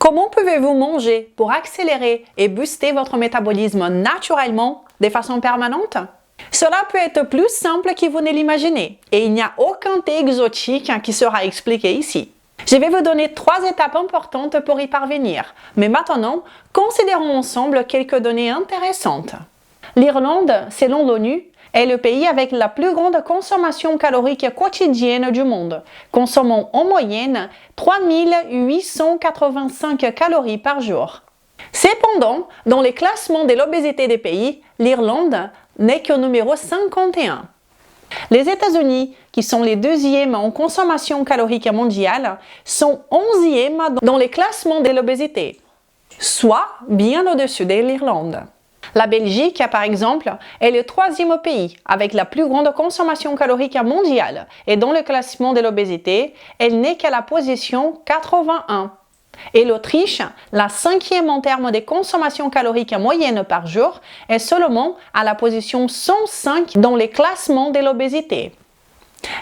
Comment pouvez-vous manger pour accélérer et booster votre métabolisme naturellement de façon permanente? Cela peut être plus simple que vous ne l'imaginez et il n'y a aucun thé exotique qui sera expliqué ici. Je vais vous donner 3 étapes importantes pour y parvenir, mais maintenant, considérons ensemble quelques données intéressantes. L'Irlande, selon l'ONU, est le pays avec la plus grande consommation calorique quotidienne du monde, consommant en moyenne 3885 calories par jour. Cependant, dans les classements de l'obésité des pays, l'Irlande n'est qu'au numéro 51. Les États-Unis, qui sont les 2e en consommation calorique mondiale, sont 11e dans les classements de l'obésité, soit bien au-dessus de l'Irlande. La Belgique, par exemple, est le 3e pays avec la plus grande consommation calorique mondiale et dans le classement de l'obésité, elle n'est qu'à la position 81. Et l'Autriche, la 5e en termes de consommation calorique moyenne par jour, est seulement à la position 105 dans les classements de l'obésité.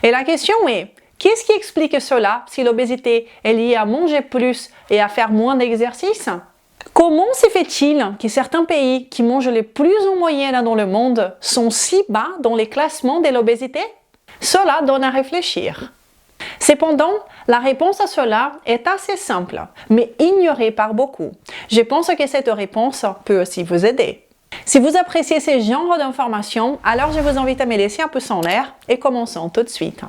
Et la question est, qu'est-ce qui explique cela si l'obésité est liée à manger plus et à faire moins d'exercice? Comment se fait-il que certains pays qui mangent le plus en moyenne dans le monde sont si bas dans les classements de l'obésité? Cela donne à réfléchir. Cependant, la réponse à cela est assez simple, mais ignorée par beaucoup. Je pense que cette réponse peut aussi vous aider. Si vous appréciez ce genre d'informations, alors je vous invite à me laisser un pouce en l'air et commençons tout de suite.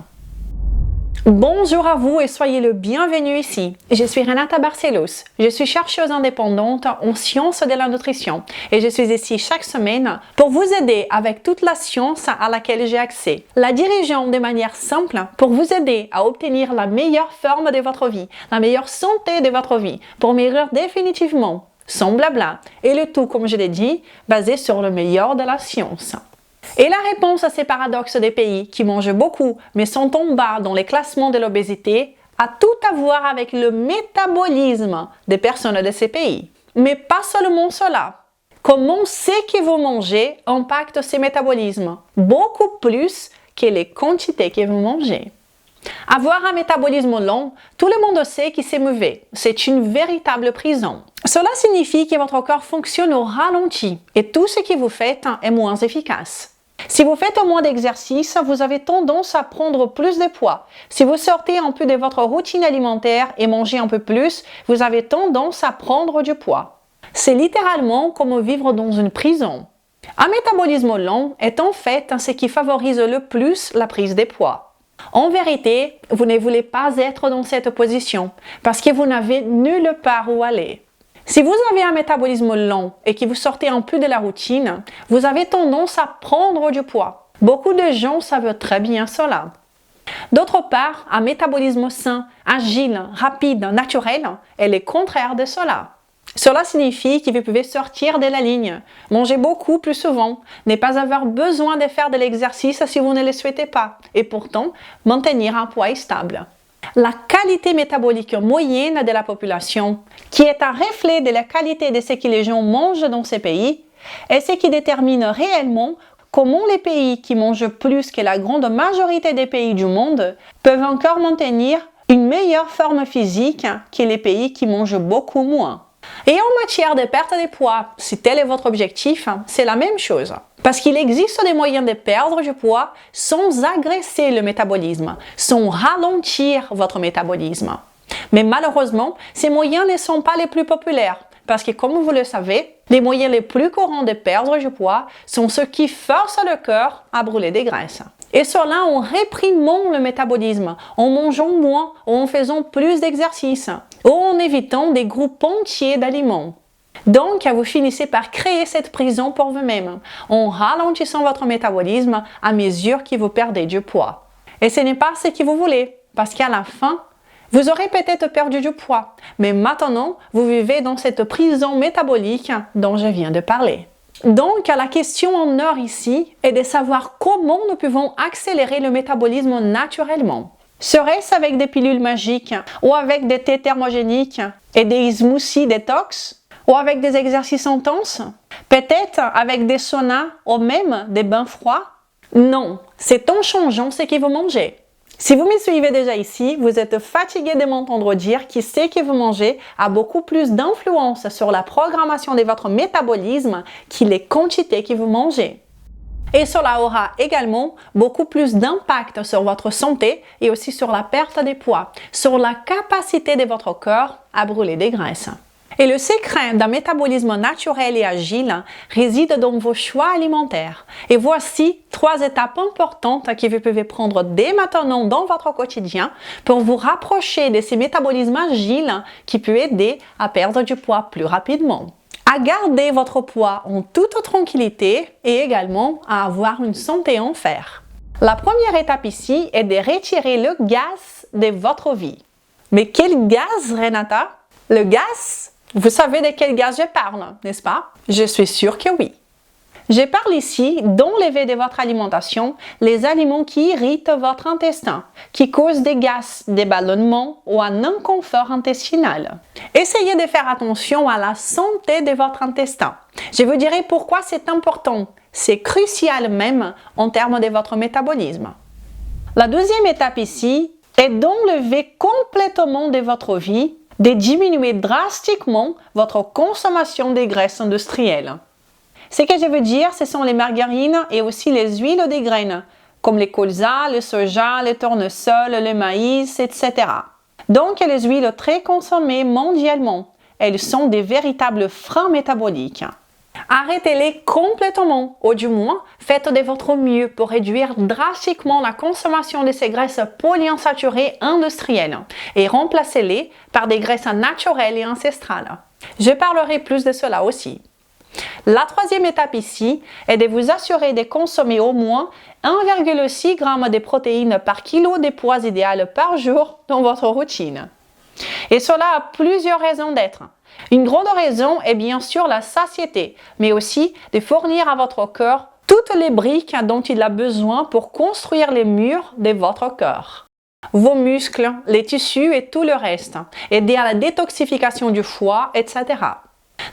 Bonjour à vous et soyez le bienvenu ici. Je suis Renata Barcelos. Je suis chercheuse indépendante en sciences de la nutrition et je suis ici chaque semaine pour vous aider avec toute la science à laquelle j'ai accès. La dirigeant de manière simple pour vous aider à obtenir la meilleure forme de votre vie, la meilleure santé de votre vie, pour maigrir définitivement, sans blabla, et le tout, comme je l'ai dit, basé sur le meilleur de la science. Et la réponse à ces paradoxes des pays qui mangent beaucoup mais sont en bas dans les classements de l'obésité a tout à voir avec le métabolisme des personnes de ces pays. Mais pas seulement cela. Comment ce que vous mangez impacte ce métabolisme, beaucoup plus que les quantités que vous mangez. Avoir un métabolisme lent, tout le monde sait que c'est mauvais. C'est une véritable prison. Cela signifie que votre corps fonctionne au ralenti et tout ce que vous faites est moins efficace. Si vous faites moins d'exercice, vous avez tendance à prendre plus de poids. Si vous sortez un peu de votre routine alimentaire et mangez un peu plus, vous avez tendance à prendre du poids. C'est littéralement comme vivre dans une prison. Un métabolisme lent est en fait ce qui favorise le plus la prise de poids. En vérité, vous ne voulez pas être dans cette position parce que vous n'avez nulle part où aller. Si vous avez un métabolisme lent et que vous sortez un peu de la routine, vous avez tendance à prendre du poids. Beaucoup de gens savent très bien cela. D'autre part, un métabolisme sain, agile, rapide, naturel est le contraire de cela. Cela signifie que vous pouvez sortir de la ligne, manger beaucoup plus souvent, ne pas avoir besoin de faire de l'exercice si vous ne le souhaitez pas, et pourtant maintenir un poids stable. La qualité métabolique moyenne de la population, qui est un reflet de la qualité de ce que les gens mangent dans ces pays, est ce qui détermine réellement comment les pays qui mangent plus que la grande majorité des pays du monde peuvent encore maintenir une meilleure forme physique que les pays qui mangent beaucoup moins. Et en matière de perte de poids, si tel est votre objectif, c'est la même chose. Parce qu'il existe des moyens de perdre du poids sans agresser le métabolisme, sans ralentir votre métabolisme. Mais malheureusement, ces moyens ne sont pas les plus populaires. Parce que comme vous le savez, les moyens les plus courants de perdre du poids sont ceux qui forcent le corps à brûler des graisses. Et cela en réprimant le métabolisme, en mangeant moins ou en faisant plus d'exercices, ou en évitant des groupes entiers d'aliments. Donc, vous finissez par créer cette prison pour vous-même, en ralentissant votre métabolisme à mesure que vous perdez du poids. Et ce n'est pas ce que vous voulez, parce qu'à la fin, vous aurez peut-être perdu du poids, mais maintenant, vous vivez dans cette prison métabolique dont je viens de parler. Donc, la question en or ici est de savoir comment nous pouvons accélérer le métabolisme naturellement. Serait-ce avec des pilules magiques ou avec des thés thermogéniques et des smoothies détox ou avec des exercices intenses? Peut-être avec des saunas ou même des bains froids? Non, c'est en changeant ce que vous mangez. Si vous me suivez déjà ici, vous êtes fatigué de m'entendre dire que ce que vous mangez a beaucoup plus d'influence sur la programmation de votre métabolisme que les quantités que vous mangez. Et cela aura également beaucoup plus d'impact sur votre santé et aussi sur la perte de poids, sur la capacité de votre corps à brûler des graisses. Et le secret d'un métabolisme naturel et agile réside dans vos choix alimentaires. Et voici 3 étapes importantes que vous pouvez prendre dès maintenant dans votre quotidien pour vous rapprocher de ces métabolismes agiles qui peuvent aider à perdre du poids plus rapidement, à garder votre poids en toute tranquillité et également à avoir une santé en fer. La première étape ici est de retirer le gaz de votre vie. Mais quel gaz, Renata? Le gaz? Vous savez de quel gaz je parle, n'est-ce pas? Je suis sûre que oui. Je parle ici d'enlever de votre alimentation les aliments qui irritent votre intestin, qui causent des gaz, des ballonnements ou un inconfort intestinal. Essayez de faire attention à la santé de votre intestin. Je vous dirai pourquoi c'est important. C'est crucial même en termes de votre métabolisme. La deuxième étape ici est d'enlever complètement de votre vie, de diminuer drastiquement votre consommation des graisses industrielles. Ce que je veux dire, ce sont les margarines et aussi les huiles de graines, comme les colzas, le soja, le tournesol, le maïs, etc. Donc, les huiles très consommées mondialement, elles sont des véritables freins métaboliques. Arrêtez-les complètement, ou du moins, faites de votre mieux pour réduire drastiquement la consommation de ces graisses polyinsaturées industrielles et remplacez-les par des graisses naturelles et ancestrales. Je parlerai plus de cela aussi. La troisième étape ici est de vous assurer de consommer au moins 1,6 g de protéines par kilo de poids idéal par jour dans votre routine. Et cela a plusieurs raisons d'être. Une grande raison est bien sûr la satiété, mais aussi de fournir à votre corps toutes les briques dont il a besoin pour construire les murs de votre corps. Vos muscles, les tissus et tout le reste, aider à la détoxification du foie, etc.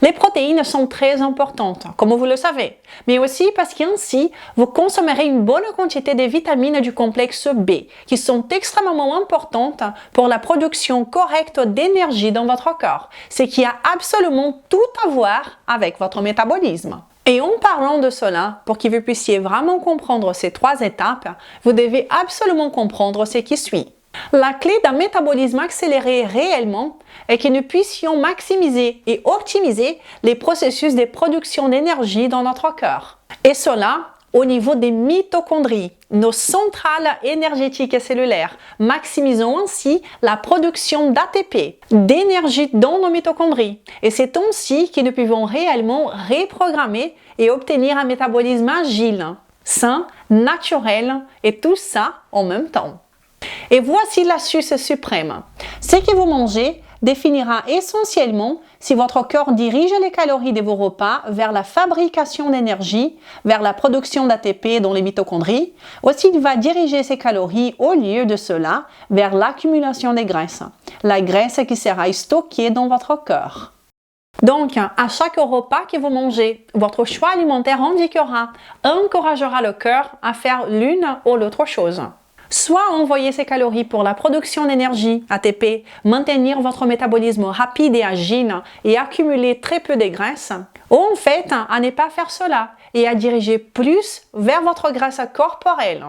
Les protéines sont très importantes, comme vous le savez, mais aussi parce qu'ainsi, vous consommerez une bonne quantité de vitamines du complexe B, qui sont extrêmement importantes pour la production correcte d'énergie dans votre corps, ce qui a absolument tout à voir avec votre métabolisme. Et en parlant de cela, pour que vous puissiez vraiment comprendre ces 3 étapes, vous devez absolument comprendre ce qui suit. La clé d'un métabolisme accéléré réellement est que nous puissions maximiser et optimiser les processus de production d'énergie dans notre corps. Et cela au niveau des mitochondries, nos centrales énergétiques et cellulaires, maximisant ainsi la production d'ATP, d'énergie dans nos mitochondries. Et c'est ainsi que nous pouvons réellement reprogrammer et obtenir un métabolisme agile, sain, naturel et tout ça en même temps. Et voici l'astuce suprême. Ce que vous mangez définira essentiellement si votre corps dirige les calories de vos repas vers la fabrication d'énergie, vers la production d'ATP dans les mitochondries, ou s'il va diriger ces calories au lieu de cela vers l'accumulation des graisses, la graisse qui sera stockée dans votre corps. Donc, à chaque repas que vous mangez, votre choix alimentaire encouragera le corps à faire l'une ou l'autre chose. Soit envoyer ces calories pour la production d'énergie, ATP, maintenir votre métabolisme rapide et agile et accumuler très peu de graisse, ou en fait à ne pas faire cela et à diriger plus vers votre graisse corporelle,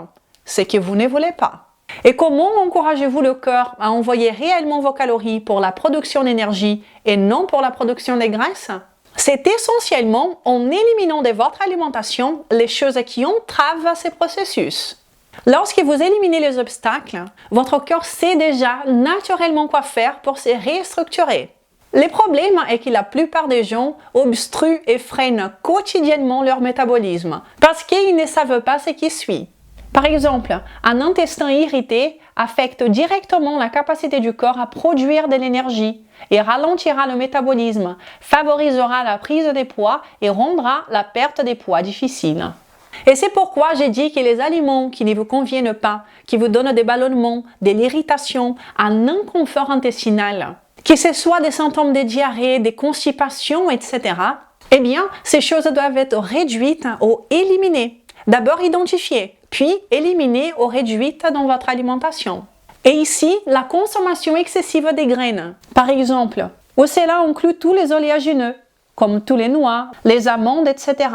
ce que vous ne voulez pas. Et comment encouragez-vous le corps à envoyer réellement vos calories pour la production d'énergie et non pour la production des graisses? C'est essentiellement en éliminant de votre alimentation les choses qui entravent ces processus. Lorsque vous éliminez les obstacles, votre corps sait déjà naturellement quoi faire pour se restructurer. Le problème est que la plupart des gens obstruent et freinent quotidiennement leur métabolisme parce qu'ils ne savent pas ce qui suit. Par exemple, un intestin irrité affecte directement la capacité du corps à produire de l'énergie et ralentira le métabolisme, favorisera la prise de poids et rendra la perte de poids difficile. Et c'est pourquoi j'ai dit que les aliments qui ne vous conviennent pas, qui vous donnent des ballonnements, de l'irritation, un inconfort intestinal, que ce soit des symptômes de diarrhée, des constipations, etc., eh bien, ces choses doivent être réduites ou éliminées. D'abord identifiées, puis éliminées ou réduites dans votre alimentation. Et ici, la consommation excessive des graines, par exemple, où cela inclut tous les oléagineux, comme tous les noix, les amandes, etc.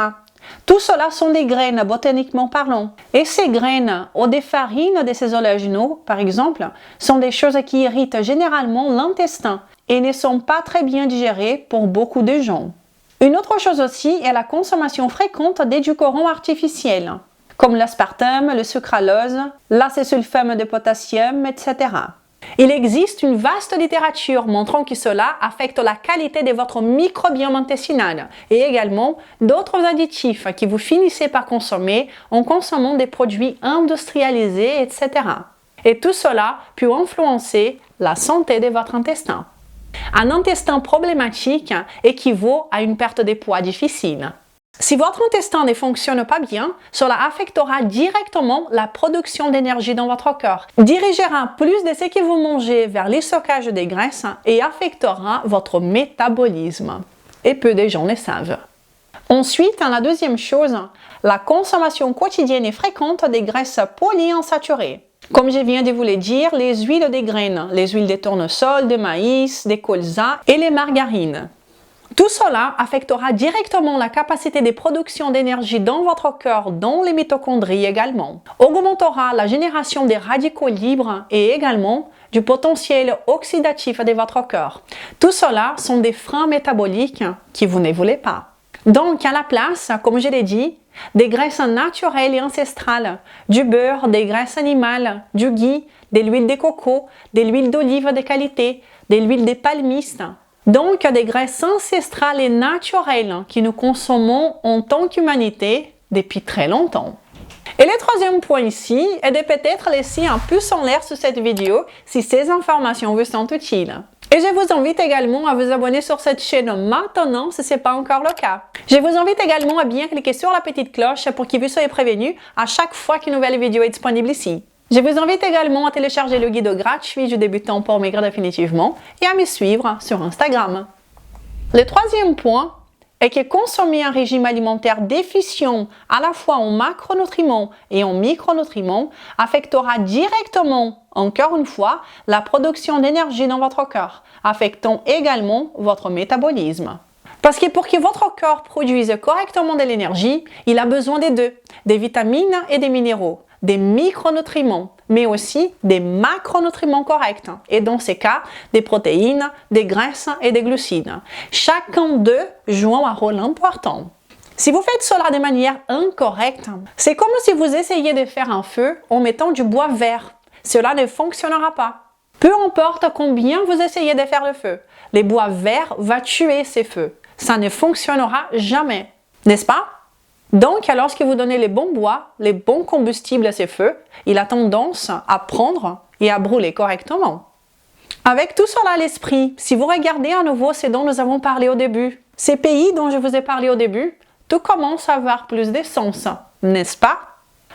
Tout cela sont des graines botaniquement parlant. Et ces graines ou des farines de ces oléagineux, par exemple, sont des choses qui irritent généralement l'intestin et ne sont pas très bien digérées pour beaucoup de gens. Une autre chose aussi est la consommation fréquente d'édulcorants artificiels, comme l'aspartame, le sucralose, l'acésulfame de potassium, etc. Il existe une vaste littérature montrant que cela affecte la qualité de votre microbiome intestinal et également d'autres additifs que vous finissez par consommer en consommant des produits industrialisés, etc. Et tout cela peut influencer la santé de votre intestin. Un intestin problématique équivaut à une perte de poids difficile. Si votre intestin ne fonctionne pas bien, cela affectera directement la production d'énergie dans votre corps, dirigera plus de ce que vous mangez vers le stockage des graisses et affectera votre métabolisme. Et peu de gens le savent. Ensuite, la deuxième chose, la consommation quotidienne et fréquente des graisses polyinsaturées. Comme je viens de vous le dire, les huiles de graines, les huiles de tournesol, de maïs, de colza et les margarines. Tout cela affectera directement la capacité de production d'énergie dans votre corps, dans les mitochondries également, augmentera la génération des radicaux libres et également du potentiel oxydatif de votre corps. Tout cela sont des freins métaboliques que vous ne voulez pas. Donc, à la place, comme je l'ai dit, des graisses naturelles et ancestrales, du beurre, des graisses animales, du ghee, de l'huile de coco, de l'huile d'olive de qualité, de l'huile de palmiste. Donc, des graisses ancestrales et naturelles que nous consommons en tant qu'humanité depuis très longtemps. Et le troisième point ici est de peut-être laisser un pouce en l'air sur cette vidéo si ces informations vous sont utiles. Et je vous invite également à vous abonner sur cette chaîne maintenant si ce n'est pas encore le cas. Je vous invite également à bien cliquer sur la petite cloche pour que vous soyez prévenus à chaque fois qu'une nouvelle vidéo est disponible ici. Je vous invite également à télécharger le guide gratuit du débutant pour maigrir définitivement et à me suivre sur Instagram. Le troisième point est que consommer un régime alimentaire déficient à la fois en macronutriments et en micronutriments affectera directement, encore une fois, la production d'énergie dans votre corps, affectant également votre métabolisme. Parce que pour que votre corps produise correctement de l'énergie, il a besoin des deux, des vitamines et des minéraux, des micronutriments, mais aussi des macronutriments corrects, et dans ces cas, des protéines, des graisses et des glucides. Chacun d'eux joue un rôle important. Si vous faites cela de manière incorrecte, c'est comme si vous essayiez de faire un feu en mettant du bois vert. Cela ne fonctionnera pas. Peu importe combien vous essayez de faire le feu, le bois vert va tuer ces feux. Ça ne fonctionnera jamais, n'est-ce pas? Donc, lorsque vous donnez les bons bois, les bons combustibles à ces feux, il a tendance à prendre et à brûler correctement. Avec tout cela à l'esprit, si vous regardez à nouveau ce dont nous avons parlé au début, ces pays dont je vous ai parlé au début, tout commence à avoir plus de sens, n'est-ce pas?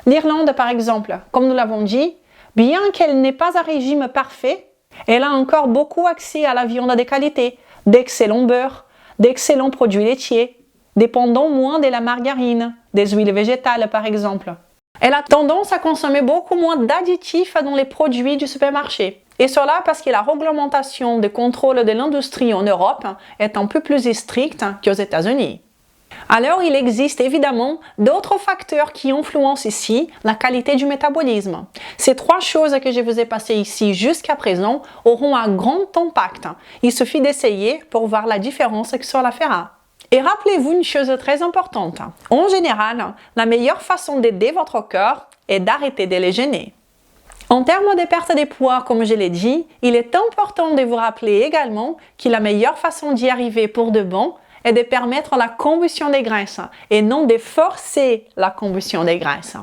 L'Irlande, par exemple, comme nous l'avons dit, bien qu'elle n'ait pas un régime parfait, elle a encore beaucoup accès à la viande de qualité, d'excellents beurres, d'excellents produits laitiers, dépendant moins de la margarine, des huiles végétales par exemple. Elle a tendance à consommer beaucoup moins d'additifs dans les produits du supermarché. Et cela parce que la réglementation de contrôle de l'industrie en Europe est un peu plus stricte qu'aux États-Unis. Alors, il existe évidemment d'autres facteurs qui influencent ici la qualité du métabolisme. Ces trois choses que je vous ai passées ici jusqu'à présent auront un grand impact. Il suffit d'essayer pour voir la différence que cela fera. Et rappelez-vous une chose très importante. En général, la meilleure façon d'aider votre corps est d'arrêter de les gêner. En termes de perte de poids, comme je l'ai dit, il est important de vous rappeler également que la meilleure façon d'y arriver pour de bon est de permettre la combustion des graisses et non de forcer la combustion des graisses.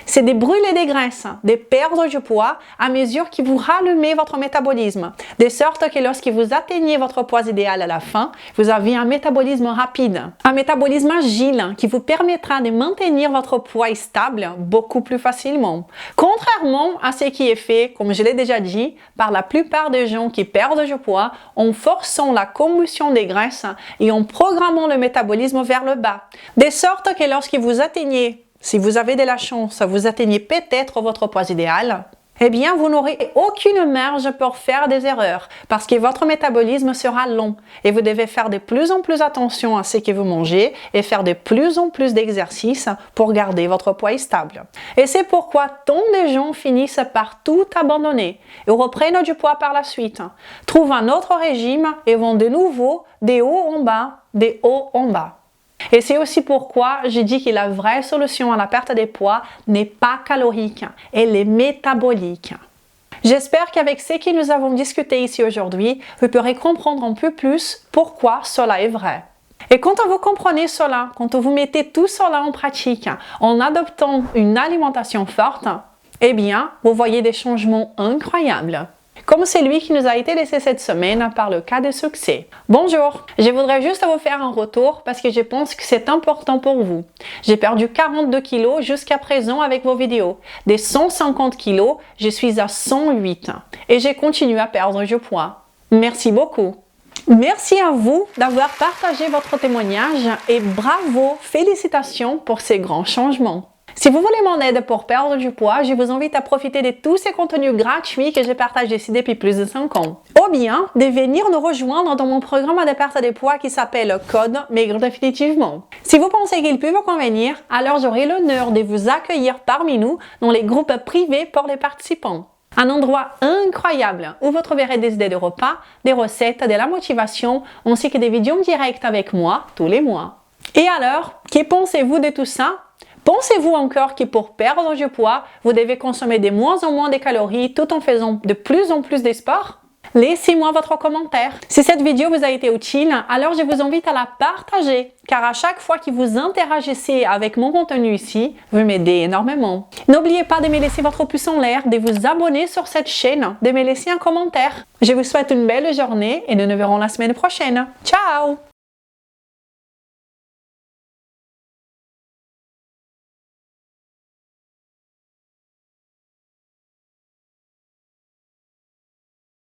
C'est de brûler des graisses, de perdre du poids à mesure que vous rallumez votre métabolisme, de sorte que lorsque vous atteignez votre poids idéal à la fin, vous avez un métabolisme rapide, un métabolisme agile qui vous permettra de maintenir votre poids stable beaucoup plus facilement. Contrairement à ce qui est fait, comme je l'ai déjà dit, par la plupart des gens qui perdent du poids en forçant la combustion des graisses et en programmant le métabolisme vers le bas, de sorte que lorsque vous atteignez si vous avez de la chance, vous atteignez peut-être votre poids idéal, eh bien, vous n'aurez aucune marge pour faire des erreurs parce que votre métabolisme sera long et vous devez faire de plus en plus attention à ce que vous mangez et faire de plus en plus d'exercices pour garder votre poids stable. Et c'est pourquoi tant de gens finissent par tout abandonner et reprennent du poids par la suite, trouvent un autre régime et vont de nouveau des hauts en bas, des hauts en bas. Et c'est aussi pourquoi je dis que la vraie solution à la perte de poids n'est pas calorique, elle est métabolique. J'espère qu'avec ce que nous avons discuté ici aujourd'hui, vous pourrez comprendre un peu plus pourquoi cela est vrai. Et quand vous comprenez cela, quand vous mettez tout cela en pratique, en adoptant une alimentation forte, eh bien, vous voyez des changements incroyables. Comme celui qui nous a été laissé cette semaine par le cas de succès. Bonjour, je voudrais juste vous faire un retour parce que je pense que c'est important pour vous. J'ai perdu 42 kilos jusqu'à présent avec vos vidéos. Des 150 kilos, je suis à 108 et j'ai continué à perdre du poids. Merci beaucoup. Merci à vous d'avoir partagé votre témoignage et bravo, félicitations pour ces grands changements. Si vous voulez mon aide pour perdre du poids, je vous invite à profiter de tous ces contenus gratuits que je partage ici depuis plus de 5 ans. Ou bien de venir nous rejoindre dans mon programme de perte de poids qui s'appelle Code Maigre Définitivement. Si vous pensez qu'il peut vous convenir, alors j'aurai l'honneur de vous accueillir parmi nous dans les groupes privés pour les participants. Un endroit incroyable où vous trouverez des idées de repas, des recettes, de la motivation, ainsi que des vidéos directes avec moi tous les mois. Et alors, que pensez-vous de tout ça? Pensez-vous encore que pour perdre du poids, vous devez consommer de moins en moins de calories tout en faisant de plus en plus de sport? Laissez-moi votre commentaire. Si cette vidéo vous a été utile, alors je vous invite à la partager, car à chaque fois que vous interagissez avec mon contenu ici, vous m'aidez énormément. N'oubliez pas de me laisser votre pouce en l'air, de vous abonner sur cette chaîne, de me laisser un commentaire. Je vous souhaite une belle journée et nous nous verrons la semaine prochaine. Ciao!